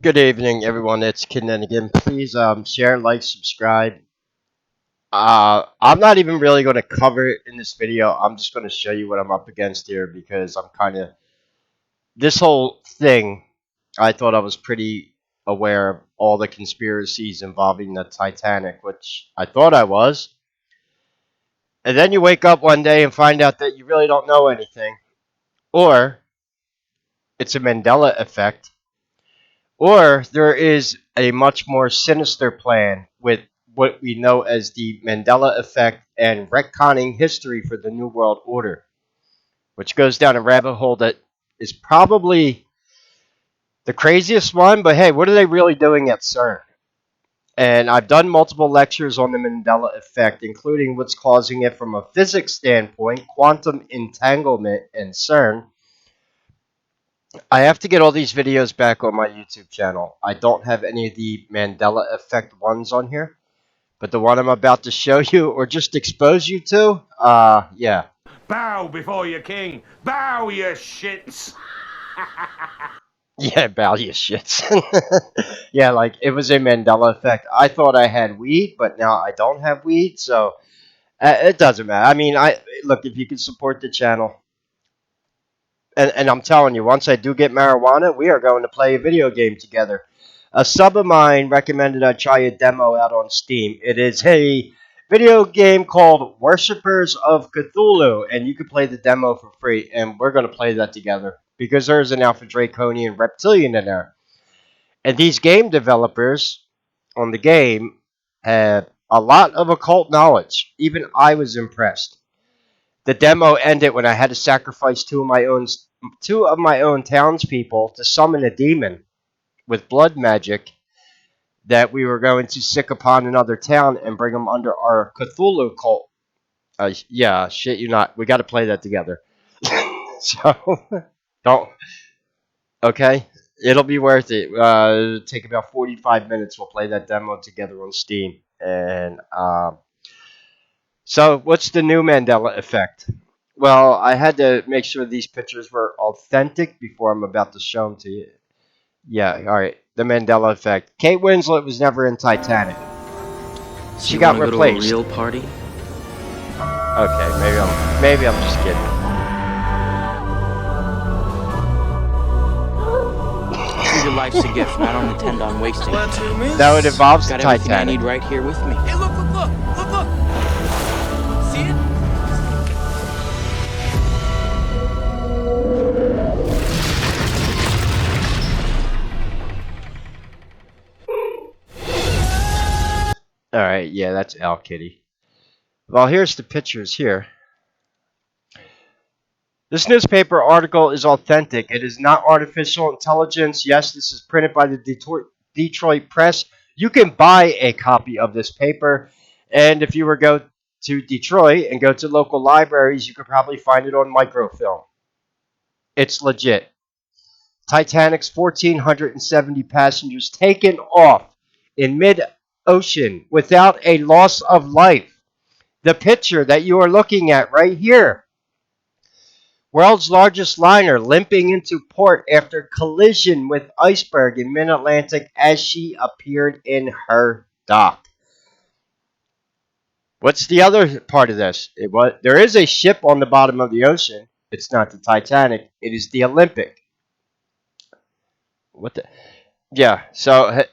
Good evening, everyone. It's Kinninigan. Please share, like, subscribe. I'm not even really going to cover it in this video. I'm just going to show you what I'm up against here because I'm kind of this whole thing. I thought I was pretty aware of all the conspiracies involving the Titanic, which I thought I was. And then you wake up one day and find out that you really don't know anything, or it's a Mandela effect. Or there is a much more sinister plan with what we know as the Mandela effect and retconning history for the New World Order, which goes down a rabbit hole that is probably the craziest one. But hey, what are they really doing at CERN? And I've done multiple lectures on the Mandela effect, including what's causing it from a physics standpoint, quantum entanglement, and CERN. I have to get all these videos back on my YouTube channel. I don't have any of the Mandela effect ones on here, but the one I'm about to show you or just expose you to, yeah. Bow before your king. Bow, you shits. Yeah, bow you shits. Yeah, like, it was a Mandela effect. I thought I had weed, but now I don't have weed, so it doesn't matter. I mean, look, if you can support the channel, and I'm telling you, once I do get marijuana, we are going to play a video game together. A sub of mine recommended I try a demo out on Steam. It is a video game called Worshippers of Cthulhu, and you can play the demo for free, and we're going to play that together because there's an Alpha Draconian reptilian in there. And these game developers on the game have a lot of occult knowledge. Even I was impressed. The demo ended when I had to sacrifice two of my own townspeople to summon a demon with blood magic that we were going to sick upon another town and bring them under our Cthulhu cult. Yeah, shit you not. We got to play that together. So, don't. Okay? It'll be worth it. It'll take about 45 minutes. We'll play that demo together on Steam. And, so, what's the new Mandela effect? Well, I had to make sure these pictures were authentic before I'm about to show them to you. Yeah, alright. The Mandela effect. Kate Winslet was never in Titanic. So She got replaced. To a real party? Okay, maybe I'm just kidding. Treat your life's a gift. I don't intend on wasting it. Now it involves the Got everything I Titanic. need right here with me. Hey, look! See it? Alright, yeah, that's Al Kitty. Well, here's the pictures here. This newspaper article is authentic. It is not artificial intelligence. Yes, this is printed by the Detroit Press. You can buy a copy of this paper, and if you were go to Detroit and go to local libraries, you could probably find it on microfilm. It's legit. Titanic's 1,470 passengers taken off in mid-ocean without a loss of life. The picture that you are looking at right here. World's largest liner limping into port after collision with iceberg in mid-Atlantic as she appeared in her dock. What's the other part of this? There is a ship on the bottom of the ocean. It's not the Titanic. It is the Olympic. What the? Yeah, so,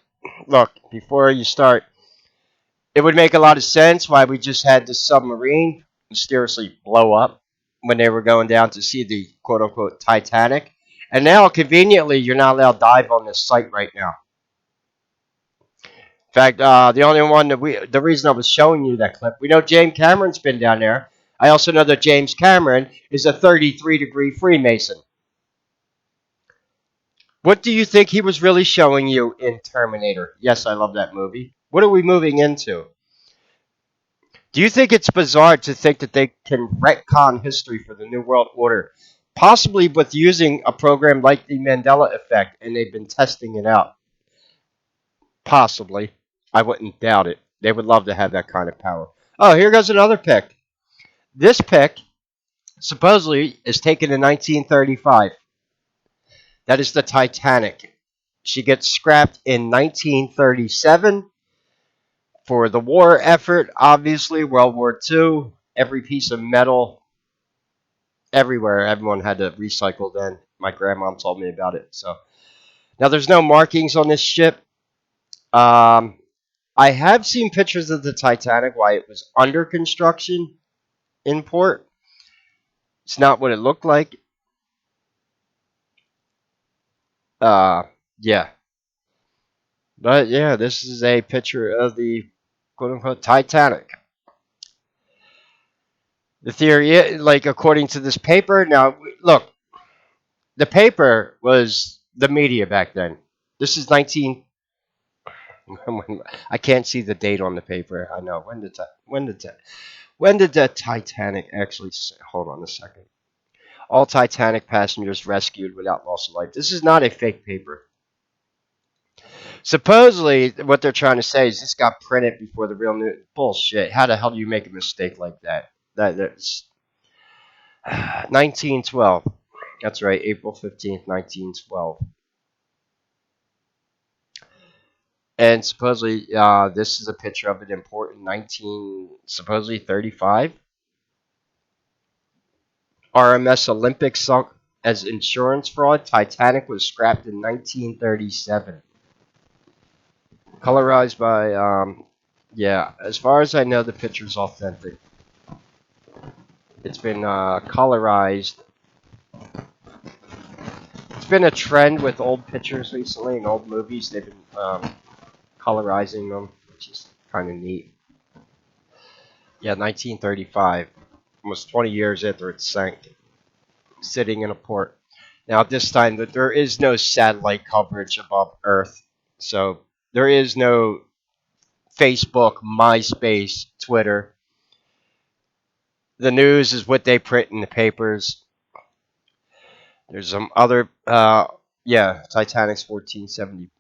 look, before you start, it would make a lot of sense why we just had the submarine mysteriously blow up when they were going down to see the quote-unquote Titanic. And now, conveniently, you're not allowed to dive on this site right now. In fact, the only one that the reason I was showing you that clip, we know James Cameron's been down there. I also know that James Cameron is a 33-degree Freemason. What do you think he was really showing you in Terminator? Yes, I love that movie. What are we moving into? Do you think it's bizarre to think that they can retcon history for the New World Order? Possibly with using a program like the Mandela effect, and they've been testing it out. Possibly. I wouldn't doubt it. They would love to have that kind of power. Oh, here goes another pic. This pic, supposedly, is taken in 1935. That is the Titanic. She gets scrapped in 1937 for the war effort, obviously, World War II. Every piece of metal, everywhere, everyone had to recycle then. My grandma told me about it. So now there's no markings on this ship. Um, I have seen pictures of the Titanic while it was under construction in port. It's not what it looked like. Uh, yeah. But yeah, this is a picture of the quote unquote Titanic. The theory, like according to this paper, now look, the paper was the media back then. This is 19. I can't see the date on the paper. I know when did the Titanic actually? Hold on a second. All Titanic passengers rescued without loss of life. This is not a fake paper. Supposedly, what they're trying to say is this got printed before the real news. Bullshit. How the hell do you make a mistake like that? That's 1912. That's right, April 15th, 1912. And supposedly, this is a picture of it in port in supposedly 35. RMS Olympic sunk as insurance fraud. Titanic was scrapped in 1937. Colorized by, yeah, as far as I know, the picture's authentic. It's been colorized. It's been a trend with old pictures recently in old movies. They've been colorizing them, which is kind of neat. Yeah, 1935, almost 20 years after it sank, sitting in a port. Now, at this time, there is no satellite coverage above Earth, so there is no Facebook, MySpace, Twitter. The news is what they print in the papers. There's some other, yeah, Titanic's 1470.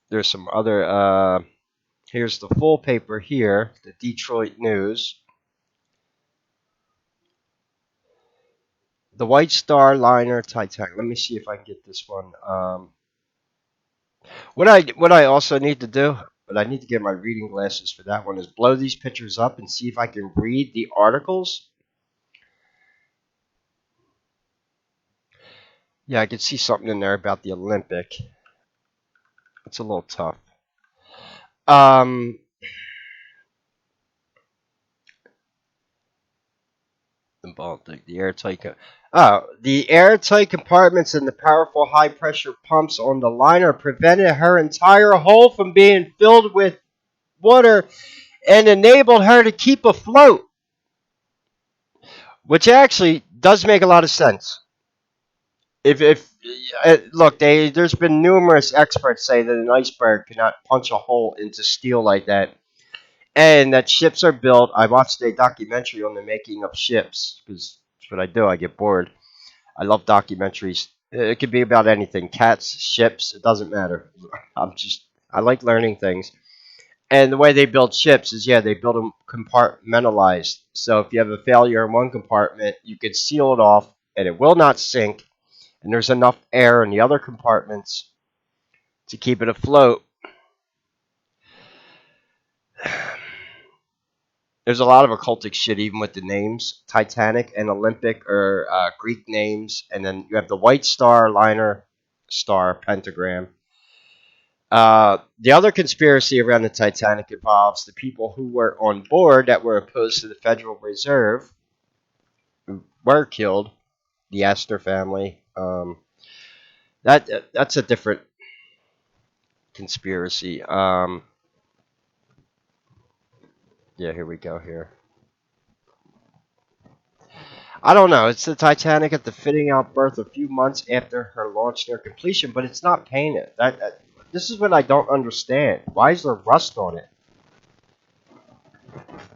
There's some other, here's the full paper here, the Detroit News. The White Star Liner Titanic. Let me see if I can get this one. What I also need to do, but I need to get my reading glasses for that one, is blow these pictures up and see if I can read the articles. Yeah, I can see something in there about the Olympic. It's a little tough. Um, the Baltic, the airtight. The airtight compartments and the powerful high-pressure pumps on the liner prevented her entire hull from being filled with water and enabled her to keep afloat, which actually does make a lot of sense. If look, there's been numerous experts say that an iceberg cannot punch a hole into steel like that, and that ships are built. I watched a documentary on the making of ships because that's what I do. I get bored. I love documentaries. It could be about anything, cats, ships. It doesn't matter. I like learning things. And the way they build ships is, yeah, they build them compartmentalized. So if you have a failure in one compartment, you could seal it off, and it will not sink. And there's enough air in the other compartments to keep it afloat. There's a lot of occultic shit, even with the names. Titanic and Olympic are Greek names. And then you have the White Star Liner star pentagram. The other conspiracy around the Titanic involves the people who were on board that were opposed to the Federal Reserve, who were killed. The Astor family. That's a different conspiracy. Yeah, here we go. Here, I don't know. It's the Titanic at the fitting out berth a few months after her launch near completion, but it's not painted. This is what I don't understand. Why is there rust on it?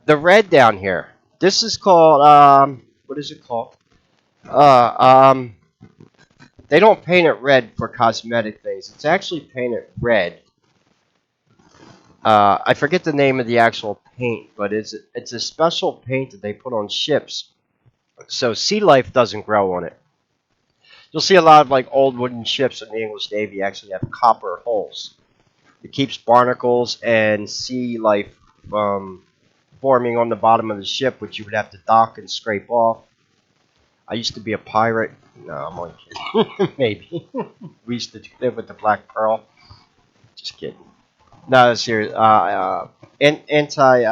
The red down here. This is called what is it called? Uh, um, they don't paint it red for cosmetic things. It's actually painted red. I forget the name of the actual paint, but it's a special paint that they put on ships so sea life doesn't grow on it. You'll see a lot of like old wooden ships in the English Navy actually have copper hulls. It keeps barnacles and sea life from forming on the bottom of the ship, which you would have to dock and scrape off. I used to be a pirate. No, I'm only kidding. Maybe. We used to live with the Black Pearl. Just kidding. No, serious. Anti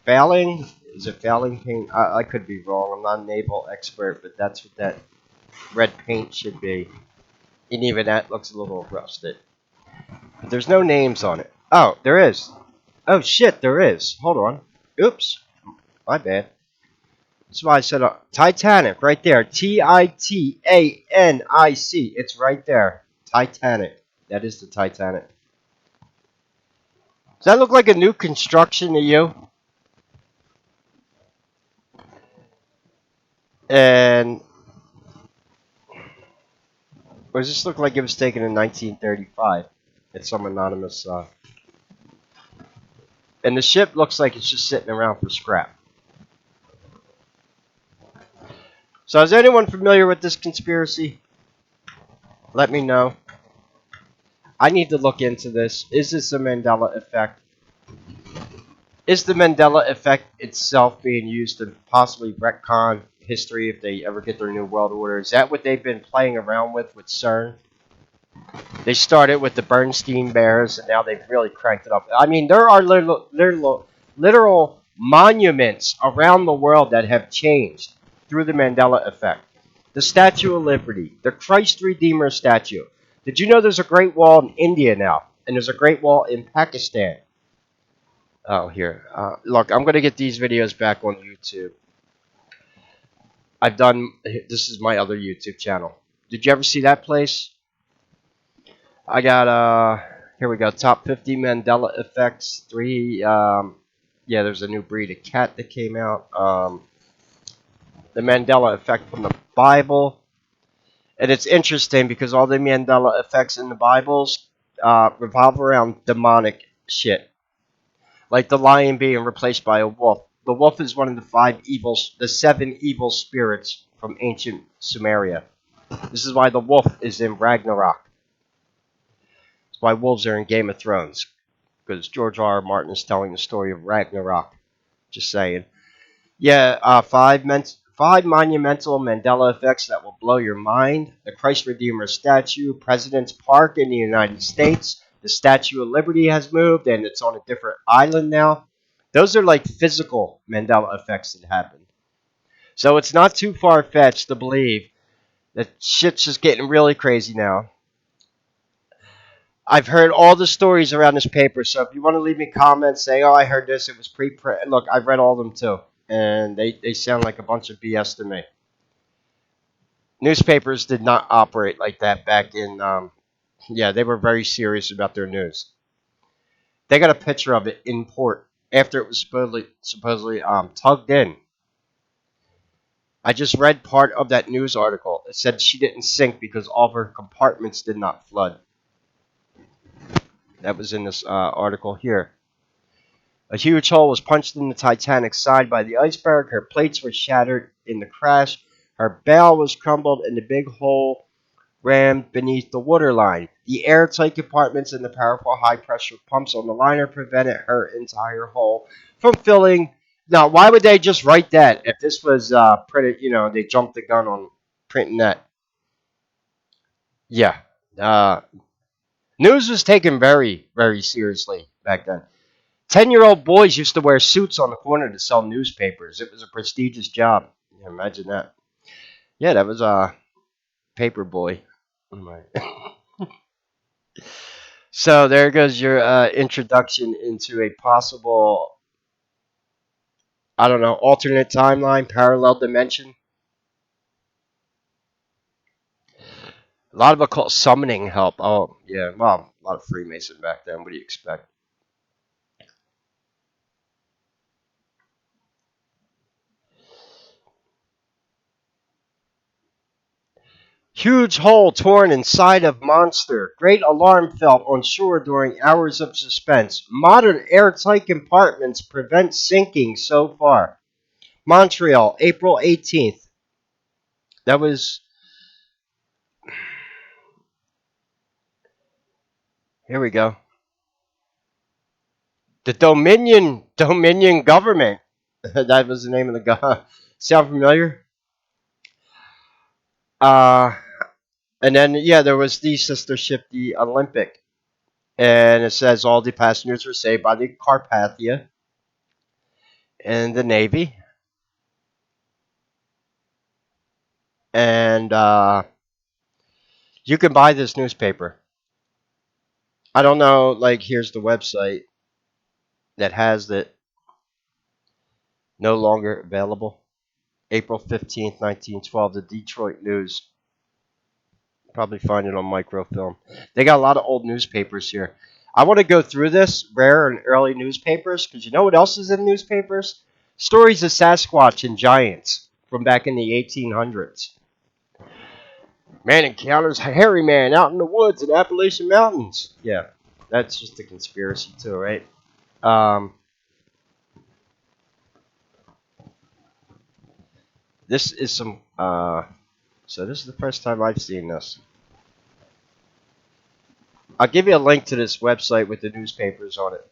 fouling. Is it fouling paint? I could be wrong. I'm not a naval expert, but that's what that red paint should be. And even that looks a little rusted. But there's no names on it. Oh, there is. Oh shit, there is. Hold on. Oops. My bad. That's why I said Titanic right there. Titanic. It's right there. Titanic. That is the Titanic. Does that look like a new construction to you? And or does this look like it was taken in 1935? It's some anonymous. And the ship looks like it's just sitting around for scrap. So is anyone familiar with this conspiracy? Let me know. I need to look into this. Is this a Mandela effect? Is the Mandela effect itself being used to possibly retcon history if they ever get their new world order? Is that what they've been playing around with CERN? They started with the Bernstein Bears, and now they've really cranked it up. I mean, there are literal monuments around the world that have changed through the Mandela effect. The Statue of Liberty, the Christ Redeemer statue. Did you know there's a Great Wall in India now? And there's a Great Wall in Pakistan. Oh, here. Look, I'm going to get these videos back on YouTube. This is my other YouTube channel. Did you ever see that place? I got, here we go, top 50 Mandela effects. Yeah, there's a new breed of cat that came out. The Mandela effect from the Bible. And it's interesting because all the Mandela effects in the Bibles revolve around demonic shit. Like the lion being replaced by a wolf. The wolf is one of the 7 evil spirits from ancient Sumeria. This is why the wolf is in Ragnarok. It's why wolves are in Game of Thrones. Because George R. Martin is telling the story of Ragnarok. Just saying. Yeah, five monumental Mandela effects that will blow your mind. The Christ Redeemer statue, President's Park in the United States. The Statue of Liberty has moved, and it's on a different island now. Those are like physical Mandela effects that happen. So it's not too far-fetched to believe that shit's just getting really crazy now. I've heard all the stories around this paper, so if you want to leave me comments, say, oh, I heard this, it was pre-print. Look, I've read all of them too, and they sound like a bunch of BS to me. Newspapers did not operate like that back in, yeah, they were very serious about their news. They got a picture of it in port after it was supposedly tugged in. I just read part of that news article. It said she didn't sink because all of her compartments did not flood. That was in this article here. A huge hole was punched in the Titanic's side by the iceberg. Her plates were shattered in the crash. Her bow was crumbled, and the big hole rammed beneath the waterline. The airtight compartments and the powerful high-pressure pumps on the liner prevented her entire hull from filling. Now, why would they just write that if this was printed? You know, they jumped the gun on printing that. Yeah. News was taken very, very seriously back then. 10-year-old boys used to wear suits on the corner to sell newspapers. It was a prestigious job. Yeah, imagine that. Yeah, that was paper boy. So there goes your introduction into a possible, I don't know, alternate timeline, parallel dimension. A lot of occult summoning help. Oh, yeah, well, a lot of Freemason back then. What do you expect? Huge hole torn inside of monster. Great alarm felt on shore during hours of suspense. Modern airtight compartments prevent sinking so far. Montreal, April 18th. That was Here we go. The Dominion government. That was the name of the guy. Sound familiar? Uh, and then yeah, there was the sister ship, the Olympic, and it says all the passengers were saved by the Carpathia and the Navy, and you can buy this newspaper. I don't know. Like, here's the website that has it. No longer available. April 15th, 1912. The Detroit News. Probably find it on microfilm. They got a lot of old newspapers here. I want to go through this rare and early newspapers because you know what else is in newspapers? Stories of Sasquatch and giants from back in the 1800s. Man encounters a hairy man out in the woods in Appalachian Mountains. Yeah, that's just a conspiracy too, right? Um, this is some. So this is the first time I've seen this. I'll give you a link to this website with the newspapers on it.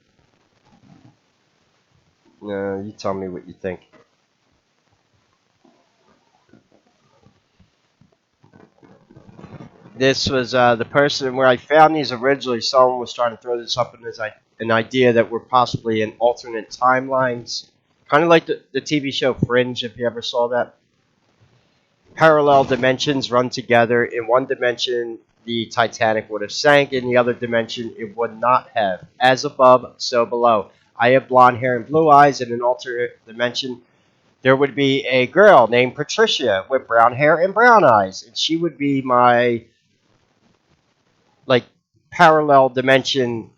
You tell me what you think. This was the person where I found these originally. Someone was trying to throw this up as an idea that we're possibly in alternate timelines. Kind of like the TV show Fringe, if you ever saw that. Parallel dimensions run together. In one dimension, the Titanic would have sank. In the other dimension, it would not have. As above, so below. I have blonde hair and blue eyes. In an alternate dimension, there would be a girl named Patricia with brown hair and brown eyes. And she would be my, like, parallel dimension.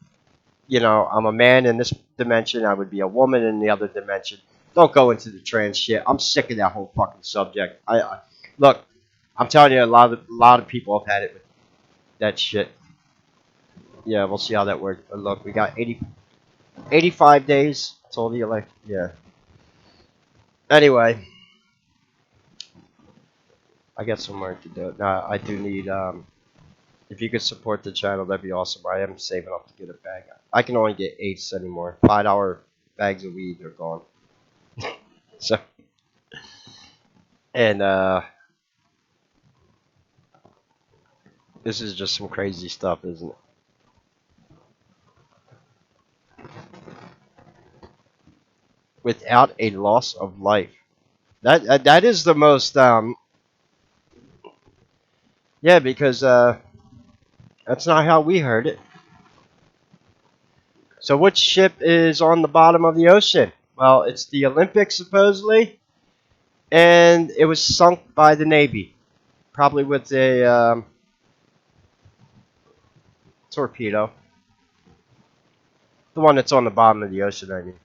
You know, I'm a man in this dimension. I would be a woman in the other dimension. Don't go into the trans shit. I'm sick of that whole fucking subject. Look, I'm telling you, a lot of people have had it with that shit. Yeah, we'll see how that works. But look, we got 85 days till the election. Yeah. Anyway, I got some work to do. Now, I do need, if you could support the channel, that'd be awesome. I am saving up to get a bag. I can only get eighths anymore. $5 bags of weed are gone. So, and, this is just some crazy stuff, isn't it? Without a loss of life. That is the most, yeah, because, that's not how we heard it. So which ship is on the bottom of the ocean? Well, it's the Olympic, supposedly, and it was sunk by the Navy, probably with a torpedo. The one that's on the bottom of the ocean, I mean.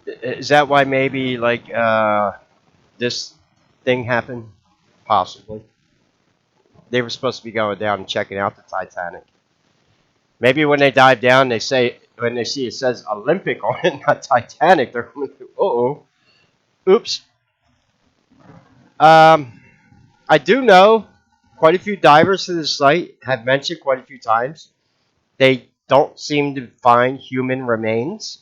Is that why maybe, like, this thing happened? Possibly. They were supposed to be going down and checking out the Titanic. Maybe when they dive down, they say, when they see it says Olympic on it, not Titanic, they're going to, uh-oh. Oops. I do know quite a few divers to the site have mentioned quite a few times they don't seem to find human remains.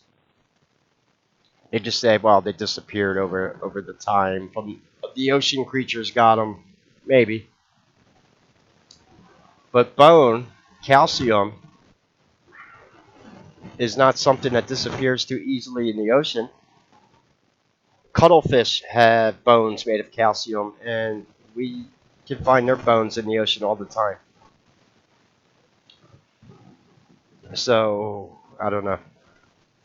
They just say, well, they disappeared over the time. From the ocean creatures got them, maybe. But bone, calcium, is not something that disappears too easily in the ocean. Cuttlefish have bones made of calcium, and we can find their bones in the ocean all the time. So, I don't know.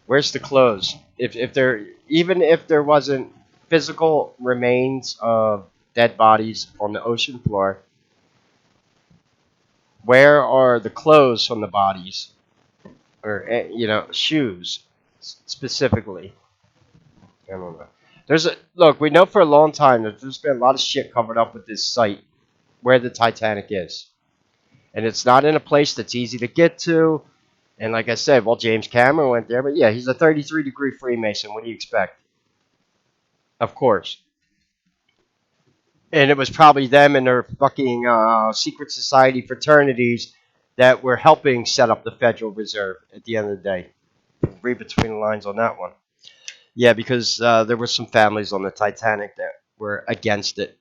Where's the clothes? If there, even if there wasn't physical remains of dead bodies on the ocean floor, where are the clothes from the bodies, or shoes specifically? I don't know. Look. We know for a long time that there's been a lot of shit covered up with this site where the Titanic is, and it's not in a place that's easy to get to. And like I said, well, James Cameron went there, but yeah, he's a 33-degree Freemason. What do you expect? Of course. And it was probably them and their fucking secret society fraternities that were helping set up the Federal Reserve at the end of the day. Read between the lines on that one. Yeah, because there were some families on the Titanic that were against it.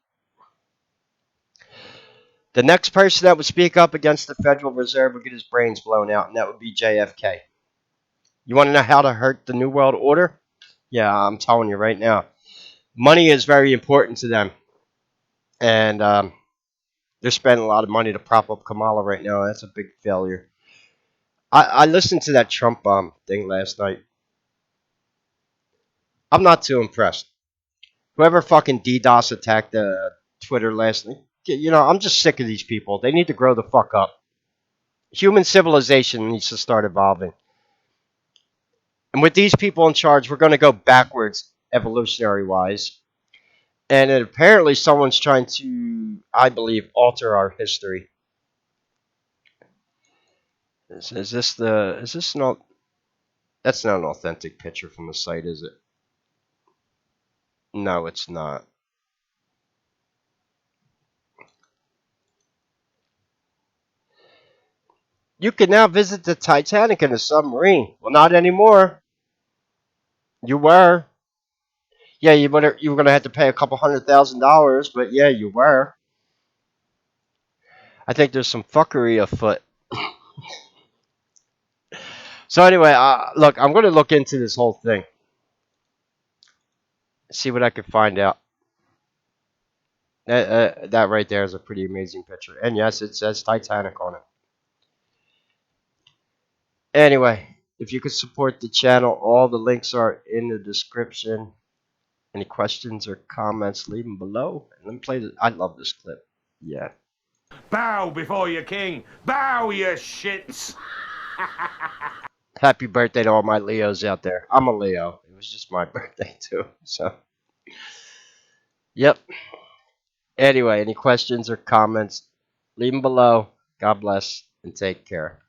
The next person that would speak up against the Federal Reserve would get his brains blown out, and that would be JFK. You want to know how to hurt the New World Order? Yeah, I'm telling you right now. Money is very important to them. And they're spending a lot of money to prop up Kamala right now. That's a big failure. I listened to that Trump thing last night. I'm not too impressed. Whoever fucking DDoS attacked Twitter last night, I'm just sick of these people. They need to grow the fuck up. Human civilization needs to start evolving. And with these people in charge, we're going to go backwards evolutionary wise. And apparently someone's trying to, I believe, alter our history. Is this not, that's not an authentic picture from the site, is it? No, it's not. You can now visit the Titanic in a submarine. Well, not anymore. You were. Yeah, you were gonna have to pay a couple $100,000, but yeah, you were. I think there's some fuckery afoot. So anyway, look, I'm gonna look into this whole thing, see what I can find out. That right there is a pretty amazing picture, and yes, it says Titanic on it. Anyway, if you could support the channel, all the links are in the description. Any questions or comments, leave them below. And let me play this. I love this clip. Yeah. Bow before your king. Bow, you shits. Happy birthday to all my Leos out there. I'm a Leo. It was just my birthday too. So, yep. Anyway, any questions or comments, leave them below. God bless and take care.